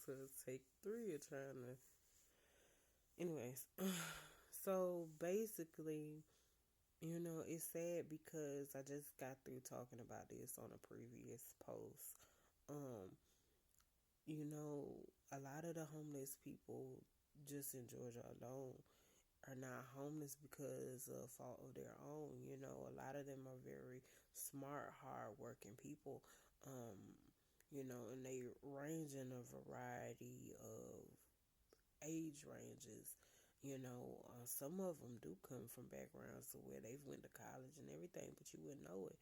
to take three of trying to. Anyways, so basically, it's sad because I just got through talking about this on a previous post. Um, a lot of the homeless people just in Georgia alone are not homeless because of fault of their own. A lot of them are very smart, hard-working people. Um, and they range in a variety of age ranges. Some of them do come from backgrounds to where they've went to college and everything, but you wouldn't know it.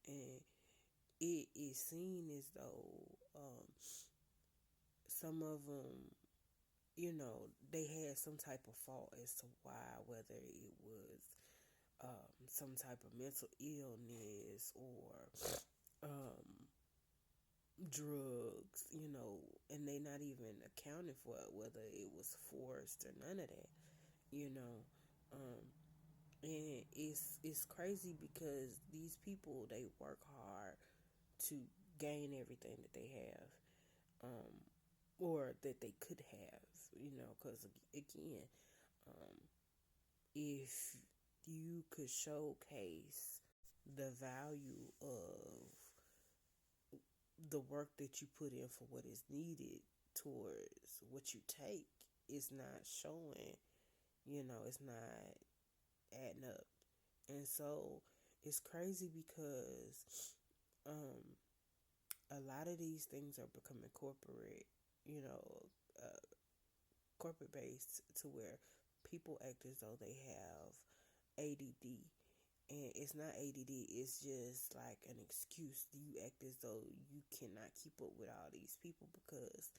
And it is seen as though some of them, they had some type of fault as to why, whether it was some type of mental illness or um, drugs, and they not even accounting for it, whether it was forced or none of that, you know. Um, and it's crazy because these people, they work hard to gain everything that they have, um, or that they could have, because again, um, if you could showcase the value of the work that you put in for what is needed towards what you take, is not showing, it's not adding up. And so it's crazy because a lot of these things are becoming corporate, you know, uh, corporate based, to where people act as though they have ADD. And it's not ADD, it's just like an excuse. You act as though you cannot keep up with all these people because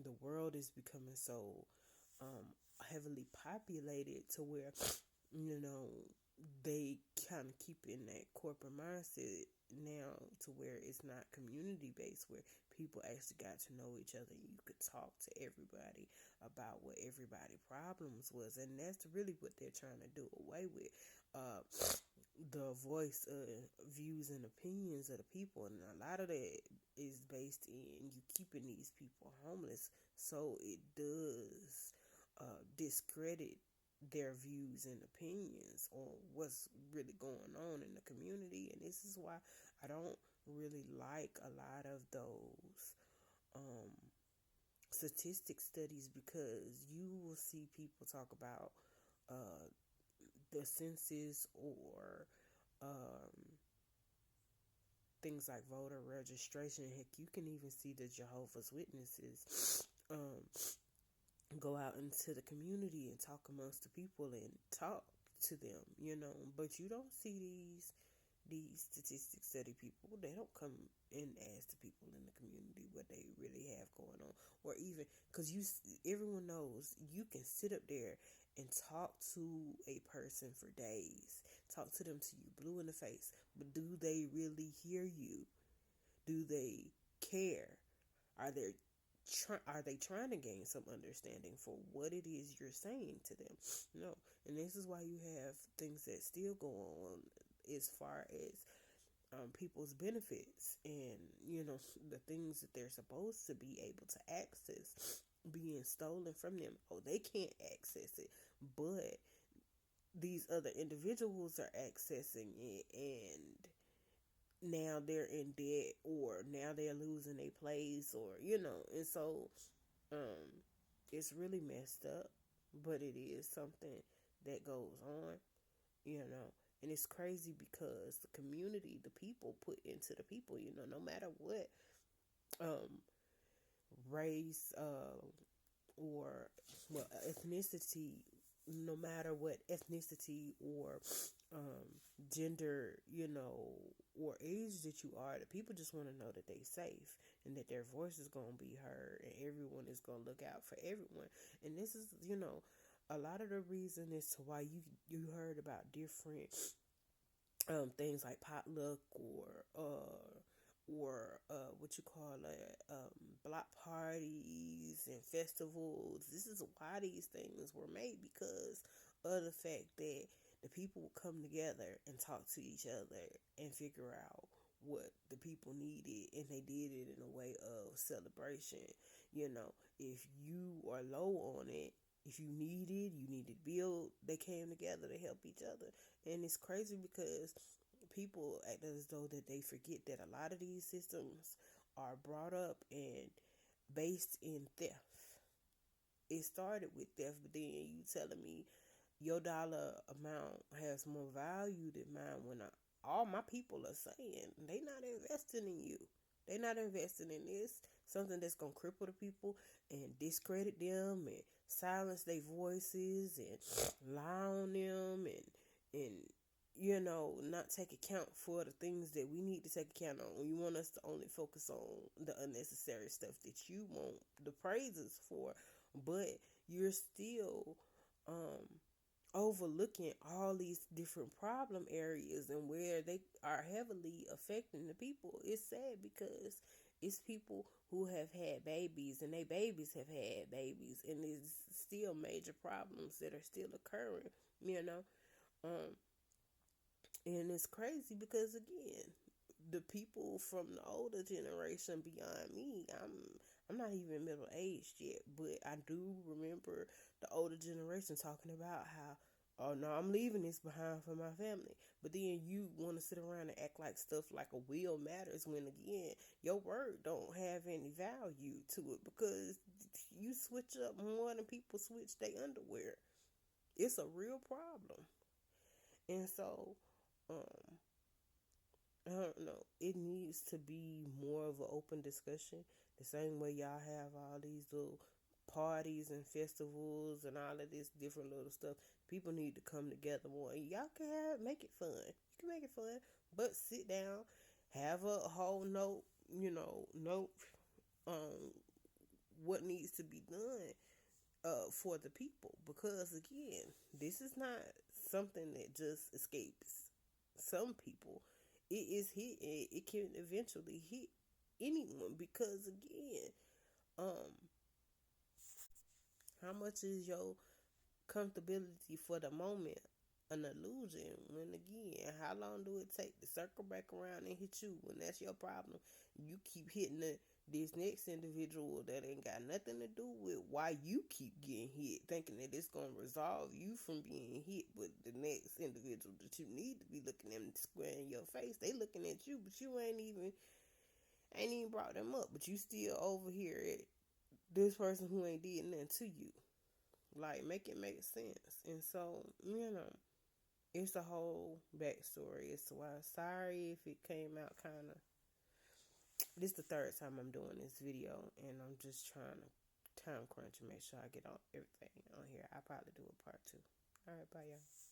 the world is becoming so heavily populated to where, you know, they kind of keep in that corporate mindset now, to where it's not community based, where people actually got to know each other and you could talk to everybody about what everybody problems was. And that's really what they're trying to do away with, the voice, views and opinions of the people. And a lot of that is based in you keeping these people homeless, so it does discredit their views and opinions on what's really going on in the community. And this is why I don't really like a lot of those statistic studies, because you will see people talk about uh, the census or things like voter registration. Heck, you can even see the Jehovah's Witnesses go out into the community and talk amongst the people and talk to them, but you don't see these statistic study people. They don't come and ask the people in the community what they really have going on, or even because everyone knows you can sit up there and talk to a person for days, talk to them till you blue in the face, but do they really hear you? Do they care? Are they are they trying to gain some understanding for what it is you're saying to them? No. And this is why you have things that still go on as far as people's benefits and, the things that they're supposed to be able to access being stolen from them. Oh, they can't access it, but these other individuals are accessing it, and now they're in debt, or now they're losing their place, or and so um it's really messed up, but it is something that goes on, and it's crazy because the community, the people put into the people, no matter what um race, or well, ethnicity, no matter what ethnicity or gender, or age that you are, the people just want to know that they safe and that their voice is going to be heard and everyone is going to look out for everyone. And this is, a lot of the reason as to why you heard about different things like potluck or what you call it, block parties and festivals. This is why these things were made, because of the fact that the people would come together and talk to each other and figure out what the people needed, and they did it in a way of celebration, If you are low on it, if you needed build, they came together to help each other. And it's crazy because people act as though that they forget that a lot of these systems are brought up and based in theft. It started with theft, but then you telling me your dollar amount has more value than mine when all my people are saying they not investing in you. They not investing in this, something that's gonna cripple the people and discredit them and silence their voices and lie on them and not take account for the things that we need to take account on. You want us to only focus on the unnecessary stuff that you want the praises for, but you're still um overlooking all these different problem areas and where they are heavily affecting the people. It's sad because it's people who have had babies and they babies have had babies, and there's still major problems that are still occurring, you know. Um, and it's crazy because again, the people from the older generation beyond me, I'm not even middle aged yet, but I do remember the older generation talking about how, oh no, I'm leaving this behind for my family. But then you want to sit around and act like stuff like a will matters when again your word don't have any value to it because you switch up more than people switch their underwear. It's a real problem. And so, um, I don't know. It needs to be more of an open discussion. The same way y'all have all these little parties and festivals and all of this different little stuff. People need to come together more. Y'all can make it fun. You can make it fun, but sit down, have a whole note. Note um what needs to be done for the people, because again, this is not something that just escapes some people. It is hit. It can eventually hit anyone because again, um, how much is your comfortability for the moment an illusion? When again, how long do it take to circle back around and hit you when that's your problem? You keep hitting this next individual that ain't got nothing to do with why you keep getting hit, thinking that it's gonna resolve you from being hit. But the next individual that you need to be looking them square in your face, they looking at you, but you ain't even brought them up, but you still over here at this person who ain't did nothing to you. Like, make it make sense. And so, it's a whole backstory as to why. Sorry if it came out kind of. This is the third time I'm doing this video, and I'm just trying to time crunch and make sure I get on everything on here. I'll probably do a part two. All right, bye, y'all.